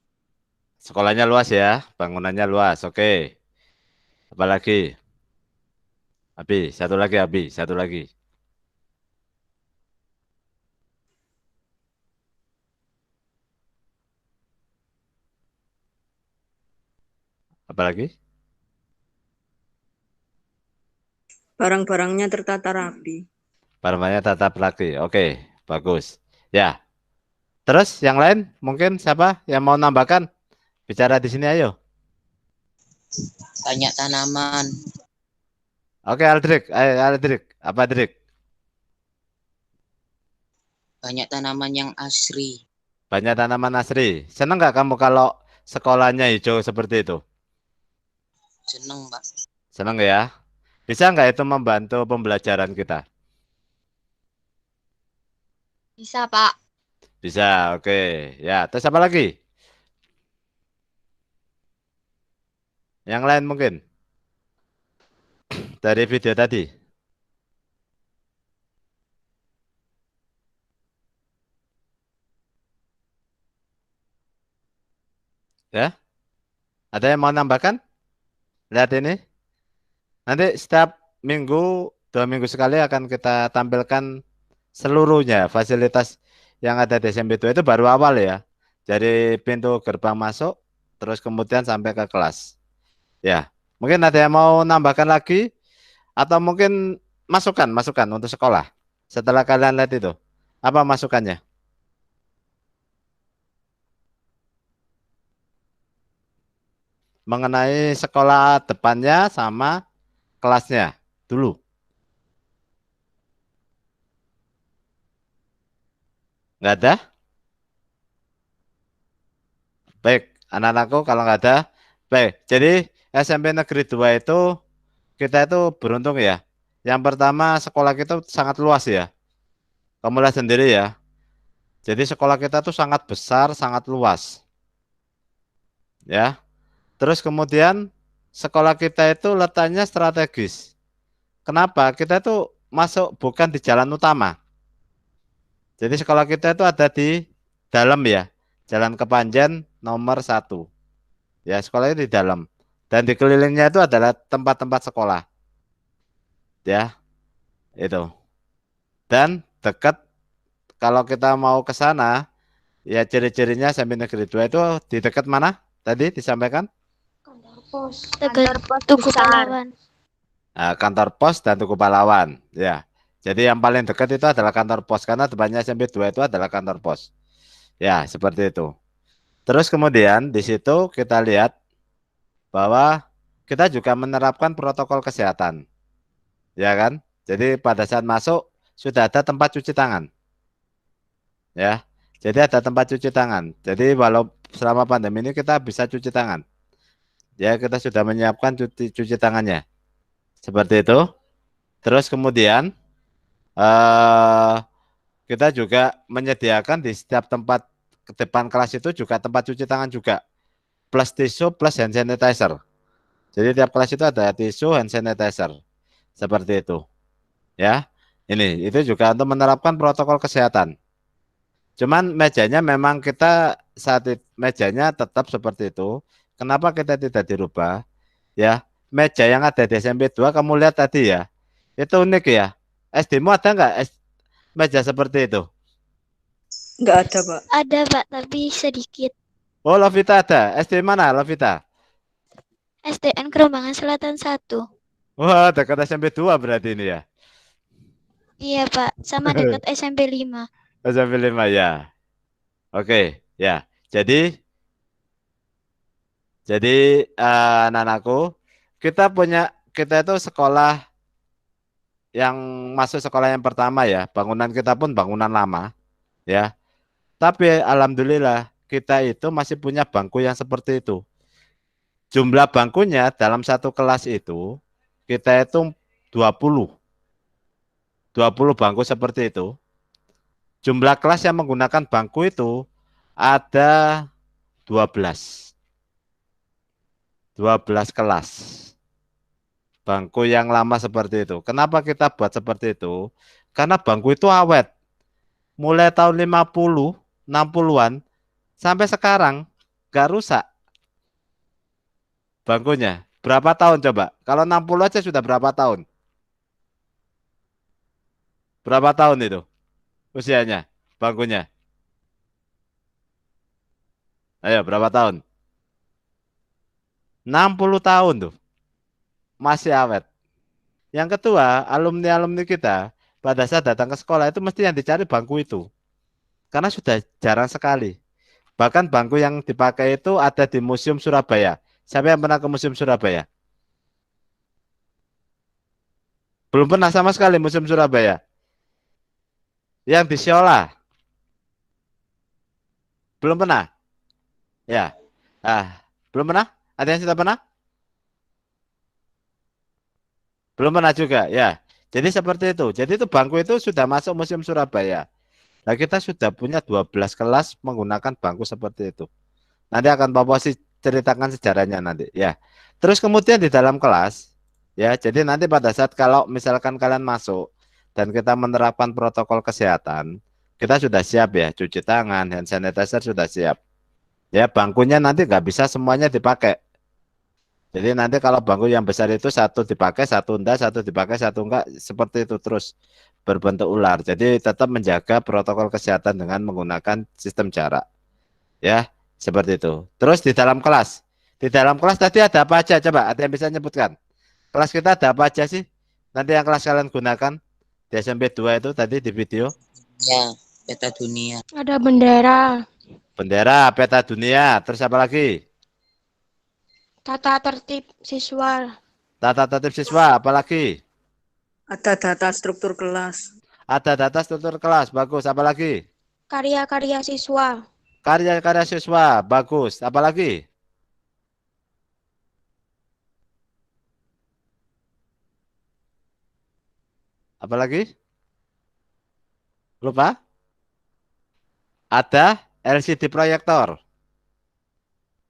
Sekolahnya luas ya, bangunannya luas. Oke. Apalagi? Satu lagi. Apalagi? Barang-barangnya tertata rapi. Barangnya tetap lagi. Oke, bagus. Ya. Terus yang lain mungkin siapa yang mau nambahkan? Bicara di sini ayo. Banyak tanaman. Oke, Aldrik. Ayo, Aldrik. Apa, Aldrik? Banyak tanaman yang asri. Banyak tanaman asri. Seneng nggak kamu kalau sekolahnya hijau seperti itu? Seneng, Pak. Seneng ya? Bisa nggak itu membantu pembelajaran kita? Bisa, Pak. Bisa, oke. Ya, terus apa lagi? Yang lain mungkin dari video tadi. Ya, ada yang mau nambahkan? Lihat ini. Nanti setiap minggu, 2 minggu sekali akan kita tampilkan seluruhnya fasilitas yang ada di SMP 2 itu baru awal ya. Dari pintu gerbang masuk, terus kemudian sampai ke kelas. Ya, mungkin ada yang mau nambahkan lagi atau mungkin masukan untuk sekolah. Setelah kalian lihat itu, apa masukannya? Mengenai sekolah depannya sama kelasnya dulu. Nggak ada? Baik, anak-anakku kalau nggak ada. Baik, jadi SMP Negeri 2 itu kita itu beruntung ya. Yang pertama sekolah kita sangat luas ya. Kamu lihat sendiri ya. Jadi sekolah kita tuh sangat besar, sangat luas. Ya. Terus kemudian sekolah kita itu letaknya strategis. Kenapa? Kita itu masuk bukan di jalan utama. Jadi sekolah kita itu ada di dalam ya. Jalan Kepanjen nomor 1. Ya, sekolahnya di dalam. Dan di kelilingnya itu adalah tempat-tempat sekolah. Ya, itu. Dan dekat kalau kita mau ke sana, ya ciri-cirinya SMP Negeri 2 itu di dekat mana? Tadi disampaikan? Dekat Tugu Pahlawan. Nah, kantor pos dan Tugu Pahlawan. Ya. Jadi yang paling dekat itu adalah kantor pos karena depannya SMP 2 itu adalah kantor pos. Ya, seperti itu. Terus kemudian di situ kita lihat bahwa kita juga menerapkan protokol kesehatan. Ya kan? Jadi pada saat masuk sudah ada tempat cuci tangan. Ya. Jadi ada tempat cuci tangan. Jadi walau selama pandemi ini kita bisa cuci tangan. Ya, kita sudah menyiapkan cuci tangannya. Seperti itu. Terus kemudian eh kita juga menyediakan di setiap tempat ke depan kelas itu juga tempat cuci tangan juga. Plus tisu plus hand sanitizer. Jadi tiap kelas itu ada tisu hand sanitizer. Seperti itu. Ya. Ini itu juga untuk menerapkan protokol kesehatan. Cuman mejanya memang kita mejanya tetap seperti itu. Kenapa kita tidak dirubah? Ya, meja yang ada di SMP 2 kamu lihat tadi ya. Itu unik ya. SD-mu ada nggak meja seperti itu? Nggak ada, Pak. Ada, Pak, tapi sedikit. Oh, Lovita ada. SD mana, Lovita? SDN Kerombangan Selatan 1. Wah, dekat SMP 2 berarti ini ya. Iya, Pak. Sama dekat SMP 5. SMP 5 ya. Oke, ya. Jadi anak-anakku, kita itu sekolah yang masuk sekolah yang pertama ya. Bangunan kita pun bangunan lama, ya. Tapi alhamdulillah kita itu masih punya bangku yang seperti itu. Jumlah bangkunya dalam satu kelas itu kita itu 20. 20 bangku seperti itu. Jumlah kelas yang menggunakan bangku itu ada 12. 12 kelas. Bangku yang lama seperti itu. Kenapa kita buat seperti itu? Karena bangku itu awet. Mulai tahun 50, 60-an sampai sekarang gak rusak bangkunya. Berapa tahun coba? Kalau 60 aja sudah berapa tahun? Berapa tahun itu usianya bangkunya? Ayo, berapa tahun? 60 tahun tuh. Masih awet. Yang kedua, alumni-alumni kita pada saat datang ke sekolah itu mesti yang dicari bangku itu. Karena sudah jarang sekali. Bahkan bangku yang dipakai itu ada di Museum Surabaya. Siapa yang pernah ke Museum Surabaya? Belum pernah sama sekali Museum Surabaya. Yang di Siola, belum pernah. Ya. Belum pernah? Ada yang sudah pernah? Belum pernah juga, ya. Jadi seperti itu. Jadi itu bangku itu sudah masuk Museum Surabaya. Nah, kita sudah punya 12 kelas menggunakan bangku seperti itu. Nanti akan Bapak sih ceritakan sejarahnya nanti, ya. Terus kemudian di dalam kelas, ya. Jadi nanti pada saat kalau misalkan kalian masuk dan kita menerapkan protokol kesehatan, kita sudah siap ya, cuci tangan, hand sanitizer sudah siap. Ya, bangkunya nanti nggak bisa semuanya dipakai. Jadi nanti kalau bangku yang besar itu satu dipakai, satu enggak, satu dipakai, satu enggak, seperti itu terus berbentuk ular. Jadi tetap menjaga protokol kesehatan dengan menggunakan sistem jarak. Ya, seperti itu. Terus di dalam kelas tadi ada apa aja? Coba ada yang bisa nyebutkan? Kelas kita ada apa aja sih? Nanti yang kelas kalian gunakan di SMP 2 itu tadi di video. Ya, peta dunia. Ada bendera, Bendera, peta dunia, terus apa lagi? tata tertib siswa, Tata tertib siswa, apa lagi? Ada data struktur kelas. Ada data struktur kelas, bagus. Apa lagi? karya-karya siswa, Karya-karya siswa, bagus. Apa lagi? Apa lagi? Lupa? Ada LCD proyektor.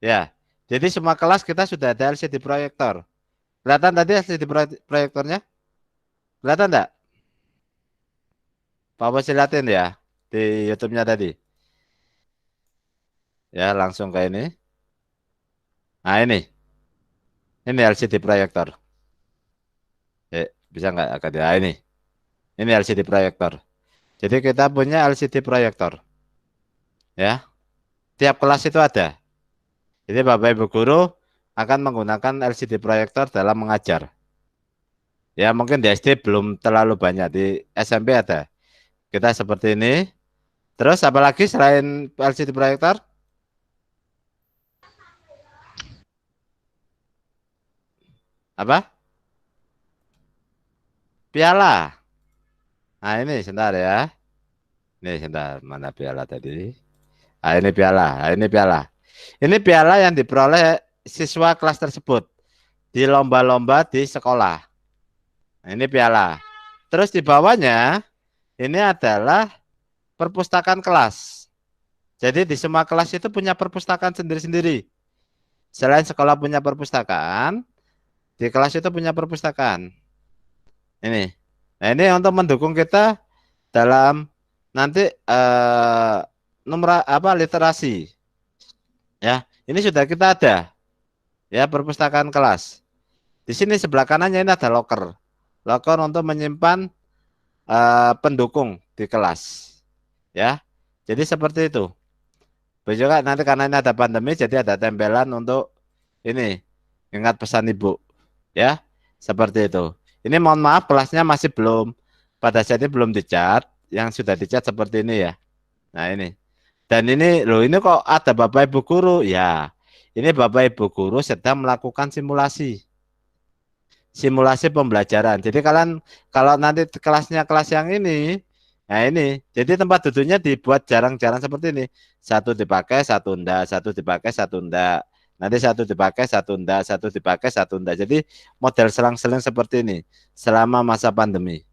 Ya, jadi semua kelas kita sudah ada LCD proyektor. Kelihatan tadi LCD proyektornya? Kelihatan enggak? Pak Bos lihatin ya di YouTube-nya tadi. Ya, langsung ke ini. Nah, ini LCD proyektor. Bisa nggak agak ya ini? Ini LCD proyektor. Jadi kita punya LCD proyektor. Ya, tiap kelas itu ada. Jadi Bapak Ibu guru akan menggunakan LCD proyektor dalam mengajar. Ya, mungkin di SD belum terlalu banyak, di SMP ada. Kita seperti ini. Terus apa lagi selain LCD proyektor? Apa? Piala. Nah, ini sebentar ya. Ini sebentar, mana piala tadi? Nah, ini piala. Nah, ini piala. Ini piala yang diperoleh siswa kelas tersebut di lomba-lomba di sekolah. Nah, ini piala. Terus di bawahnya ini adalah perpustakaan kelas. Jadi di semua kelas itu punya perpustakaan sendiri-sendiri. Selain sekolah punya perpustakaan, di kelas itu punya perpustakaan. Ini. Nah, ini untuk mendukung kita dalam nanti nomor apa literasi. Ya, ini sudah kita ada. Ya, perpustakaan kelas. Di sini sebelah kanannya ini ada locker. Locker untuk menyimpan pendukung di kelas. Ya. Jadi seperti itu. Juga nanti karena ini ada pandemi jadi ada tempelan untuk ini ingat pesan ibu. Ya, seperti itu. Ini mohon maaf kelasnya masih belum pada saat ini belum dicat. Yang sudah dicat seperti ini ya. Nah, ini. Dan ini loh ini kok ada Bapak Ibu guru? Ya. Ini Bapak Ibu guru sedang melakukan simulasi. Simulasi pembelajaran. Jadi kalian kalau nanti kelasnya kelas yang ini, nah ini, jadi tempat duduknya dibuat jarang-jarang seperti ini. Satu dipakai, satu enggak, satu dipakai, satu enggak. Nanti satu dipakai, satu enggak, satu dipakai, satu enggak. Jadi model selang-seling seperti ini selama masa pandemi.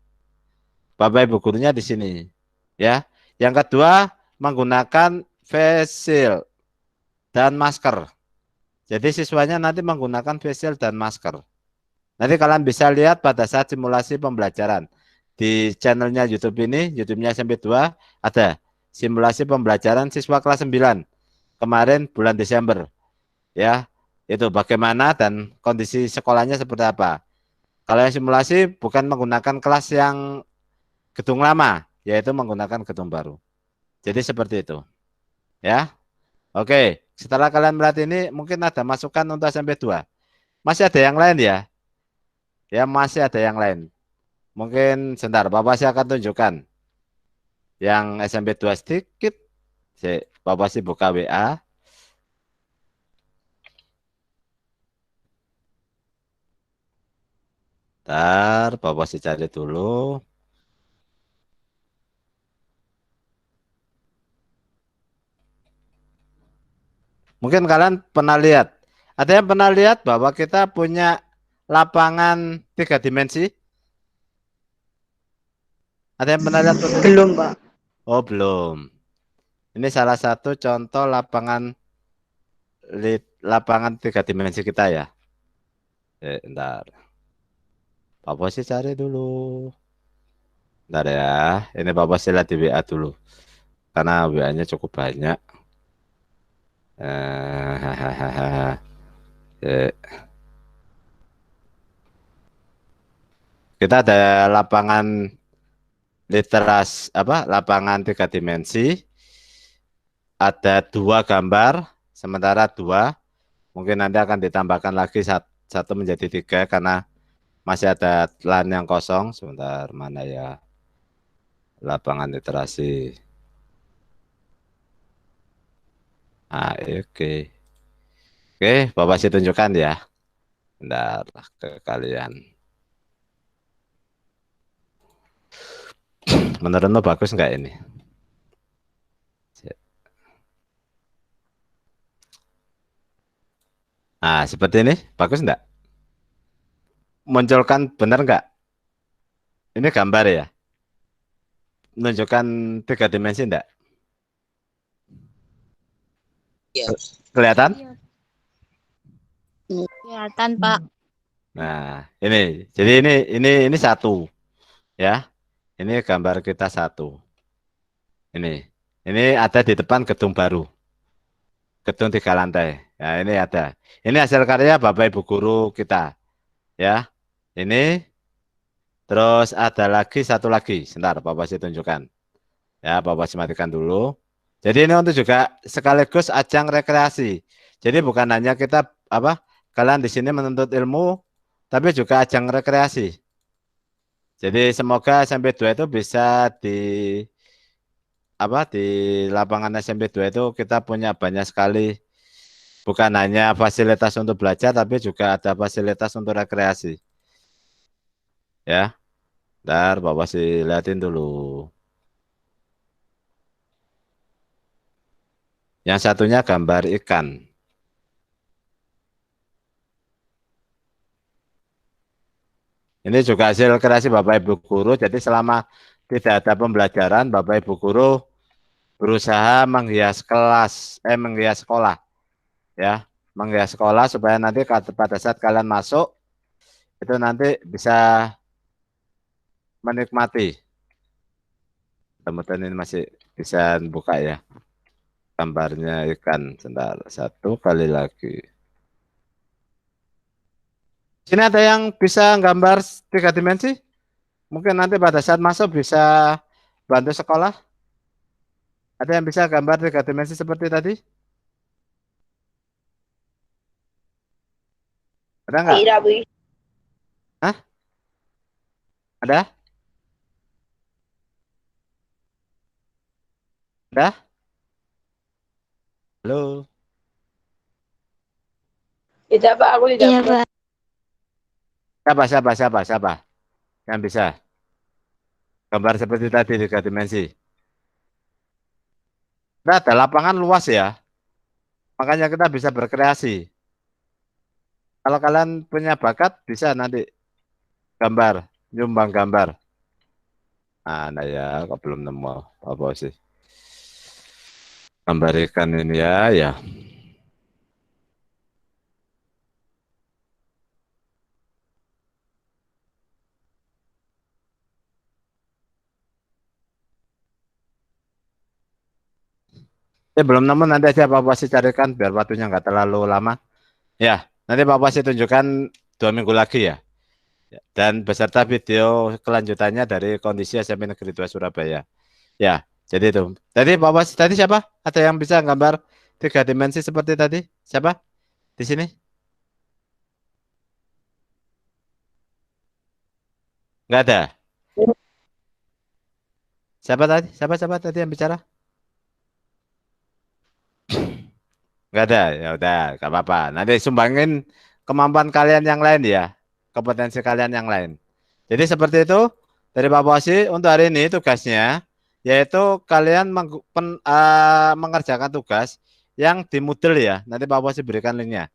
Bapak Ibu gurunya di sini. Ya. Yang kedua, menggunakan face shield dan masker. Jadi siswanya nanti menggunakan face shield dan masker. Nanti kalian bisa lihat pada saat simulasi pembelajaran. Di channelnya YouTube ini, YouTube-nya SMP 2, ada simulasi pembelajaran siswa kelas 9. Kemarin bulan Desember. Ya, itu bagaimana dan kondisi sekolahnya seperti apa. Kalau yang simulasi bukan menggunakan kelas yang gedung lama, yaitu menggunakan gedung baru. Jadi seperti itu. Ya. Oke, setelah kalian melihat ini, mungkin ada masukan untuk SMP 2. Masih ada yang lain ya? Ya, masih ada yang lain. Mungkin sebentar, Bapak saya akan tunjukkan. Yang SMP 2 sedikit. Bapak sih buka WA. Ntar, Bapak sih cari dulu. Mungkin kalian pernah lihat. Ada yang pernah lihat bahwa kita punya lapangan 3 dimensi? Ada yang pernah lihat? Belum, Pak. Oh, belum. Ini salah satu contoh lapangan 3 dimensi kita ya. Ntar. Bapak sih cari dulu. Ntar ya. Ini Bapak sih lihat di WA dulu. Karena WA-nya cukup banyak. Eh, Kita ada lapangan lapangan 3 dimensi. Ada 2 gambar, sementara 2. Mungkin nanti akan ditambahkan lagi satu menjadi 3 karena masih ada LAN yang kosong. Sebentar, mana ya lapangan literasi. Oke. Oke, Bapak sih tunjukkan ya. Bentar ke kalian. Menurutmu bagus nggak ini? Nah, seperti ini, bagus nggak? Munculkan benar nggak? Ini gambar ya? Menunjukkan 3 dimensi nggak? Iya. Kelihatan? Kelihatan, Pak. Nah, ini. Jadi ini satu, ya. Ini gambar kita satu. Ini ada di depan gedung baru. Gedung 3 lantai. Nah, ini ada. Ini hasil karya Bapak Ibu guru kita. Ya. Ini terus ada lagi satu lagi. Sebentar, Bapak sih tunjukkan. Ya, Bapak sih matikan dulu. Jadi ini untuk juga sekaligus ajang rekreasi. Jadi bukan hanya kita kalian di sini menuntut ilmu, tapi juga ajang rekreasi. Jadi semoga SMP 2 itu bisa di lapangan SMP 2 itu kita punya banyak sekali bukan hanya fasilitas untuk belajar tapi juga ada fasilitas untuk rekreasi. Ya. Ntar Bapak sih liatin dulu. Yang satunya gambar ikan. Ini juga hasil kreasi Bapak Ibu guru. Jadi selama tidak ada pembelajaran, Bapak Ibu guru berusaha menghias sekolah, ya, menghias sekolah supaya nanti pada saat kalian masuk itu nanti bisa menikmati. Teman-teman ini masih bisa buka ya gambarnya ikan. Sebentar, satu kali lagi. Sini ada yang bisa gambar 3 dimensi? Mungkin nanti pada saat masuk bisa bantu sekolah. Ada yang bisa gambar 3 dimensi seperti tadi? Ada nggak? Tidak, Bu. Hah? Ada? Ada? Halo? Tidak, Pak. Aku tidak Iya, punya. Pak. Siapa? Yang bisa gambar seperti tadi 3 dimensi. Kita ada lapangan luas ya. Makanya kita bisa berkreasi. Kalau kalian punya bakat bisa nanti nyumbang gambar. Nah ya, kok belum nemu apa sih? Gambar ikan ini ya. Belum nemu nanti aja Bapak sih carikan biar waktunya nggak terlalu lama. Ya, nanti Bapak sih tunjukkan 2 minggu lagi ya. Dan beserta video kelanjutannya dari kondisi SMP Negeri 2 Surabaya. Ya, jadi itu. Tadi siapa? Ada yang bisa gambar 3 dimensi seperti tadi? Siapa? Di sini? Nggak ada. Siapa tadi? Siapa tadi yang bicara? Nggak ada. Ya udah, nggak apa-apa. Nanti sumbangin kemampuan kalian yang lain ya. kompetensi kalian yang lain. Jadi seperti itu dari Pak Bosi untuk hari ini tugasnya, yaitu kalian mengerjakan tugas yang di Moodle ya. Nanti Pak Bosi berikan linknya.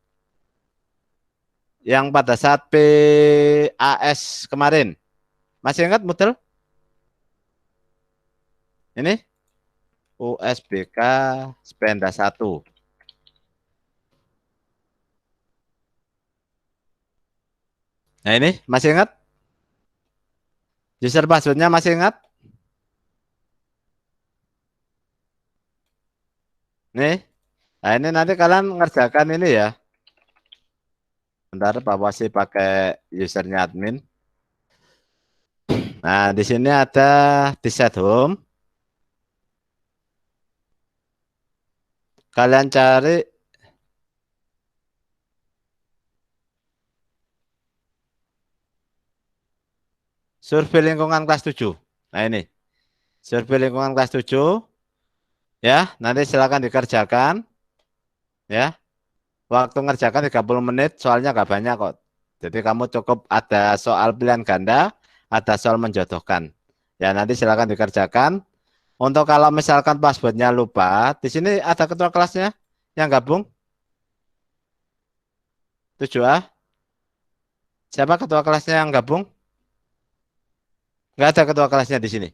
Yang pada saat PAS kemarin. Masih ingat Moodle? Ini USBK Spenda 1. Nah ini masih ingat? User passwordnya masih ingat? Nih. Nah ini nanti kalian ngerjakan ini ya. Bentar Pak Wasi pakai usernya admin. Nah di sini ada di set home. Kalian cari survei lingkungan kelas 7. Nah ini. Survei lingkungan kelas 7. Ya, nanti silakan dikerjakan. Ya. Waktu ngerjakan 30 menit, soalnya nggak banyak kok. Jadi kamu cukup ada soal pilihan ganda, ada soal menjodohkan. Ya, nanti silakan dikerjakan. Untuk kalau misalkan passwordnya lupa, di sini ada ketua kelasnya yang gabung. 7A. Siapa ketua kelasnya yang gabung? Nggak ada ketua kelasnya di sini.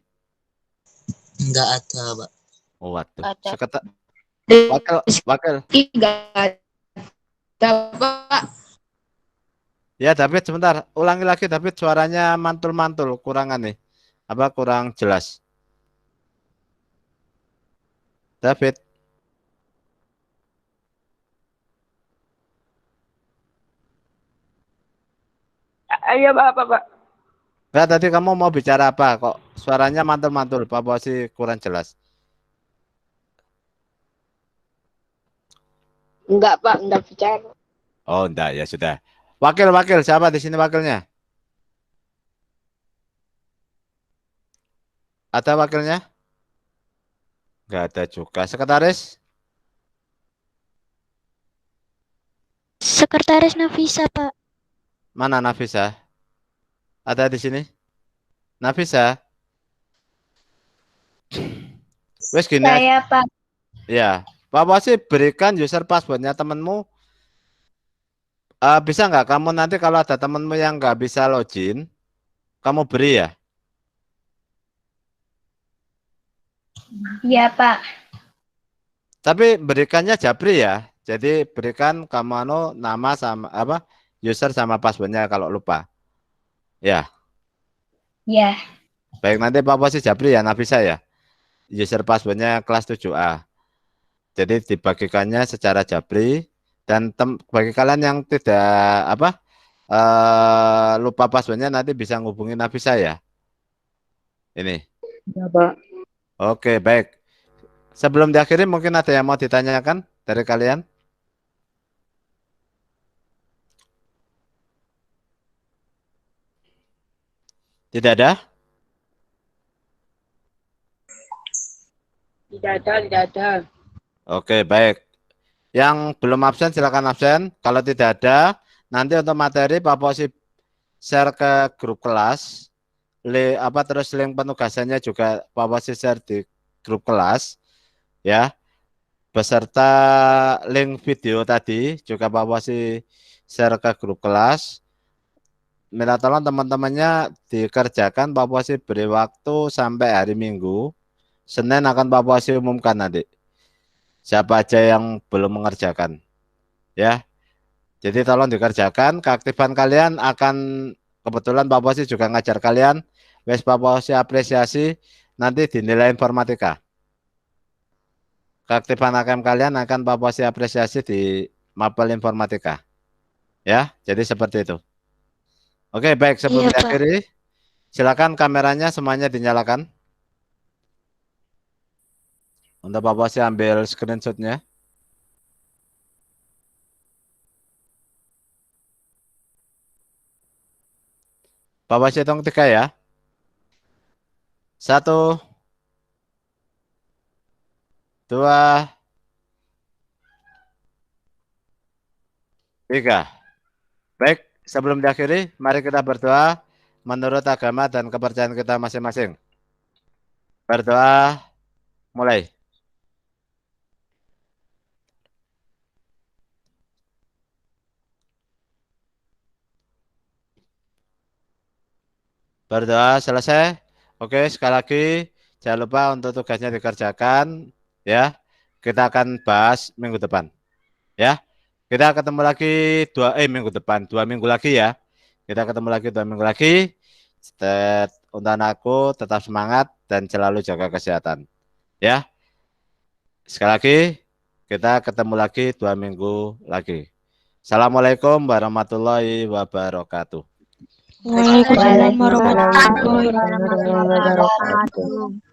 Enggak ada, Pak. Oh, waduh. Ada. Wakil. Pak. Ya, David sebentar. Ulangi lagi, David. Suaranya mantul-mantul. Kurangan nih. Apa kurang jelas? David. Iya, Pak. Enggak, tadi kamu mau bicara apa? Kok suaranya mantul-mantul? Pak Bosi kurang jelas. Enggak, Pak, enggak bicara. Oh, enggak. Ya sudah. Wakil. Siapa di sini wakilnya? Ada wakilnya? Enggak ada juga. Sekretaris? Sekretaris Nafisa, Pak. Mana Nafisa? Ada di sini? Nafisa? Wes gini aja. Saya, Pak. Ya. Pak Bosi berikan user passwordnya temanmu. Bisa nggak kamu nanti kalau ada temanmu yang nggak bisa login, kamu beri ya? Iya, Pak. Tapi berikannya Jabri ya. Jadi berikan kamu nama sama apa user sama passwordnya kalau lupa. Ya, Iya. baik nanti Pak Bosi Jabri ya, Nafisa ya. User passwordnya kelas 7A. Jadi dibagikannya secara Jabri dan bagi kalian yang tidak apa lupa passwordnya nanti bisa ngubungi Nafisa ya. Ini. Iya, Pak. Oke, baik. Sebelum diakhiri mungkin ada yang mau ditanyakan dari kalian? Tidak ada? Tidak ada. Oke, baik. Yang belum absen silakan absen. Kalau tidak ada, nanti untuk materi Pak Posi share ke grup kelas. Terus link penugasannya juga Pak Posi share di grup kelas. Ya. Beserta link video tadi juga Pak Posi share ke grup kelas. Minta tolong teman-temannya dikerjakan. Pak Posi beri waktu sampai hari Minggu. Senin akan Pak Posi umumkan nanti. Siapa aja yang belum mengerjakan. Ya. Jadi tolong dikerjakan. Keaktifan kalian akan kebetulan Pak Posi juga ngajar kalian. Wes Pak Posi apresiasi nanti dinilai informatika. Keaktifan AKM kalian akan Pak Posi apresiasi di mapel informatika. Ya, jadi seperti itu. Oke, baik sebelum Iya, Pak. diakhiri, silakan kameranya semuanya dinyalakan. Untuk Pak Posi ambil screenshotnya. Pak Posi hitung 3 ya. 1, 2, 3. Baik, sebelum diakhiri, mari kita berdoa menurut agama dan kepercayaan kita masing-masing. Berdoa, mulai. Berdoa selesai. Oke, sekali lagi jangan lupa untuk tugasnya dikerjakan ya. Kita akan bahas minggu depan. Ya. Kita ketemu lagi minggu depan, 2 minggu lagi ya. Kita ketemu lagi 2 minggu lagi. Untuk anakku tetap semangat dan selalu jaga kesehatan. Ya. Sekali lagi kita ketemu lagi 2 minggu lagi. Assalamualaikum warahmatullahi wabarakatuh. Waalaikumsalam warahmatullahi Warahmatullahi wabarakatuh.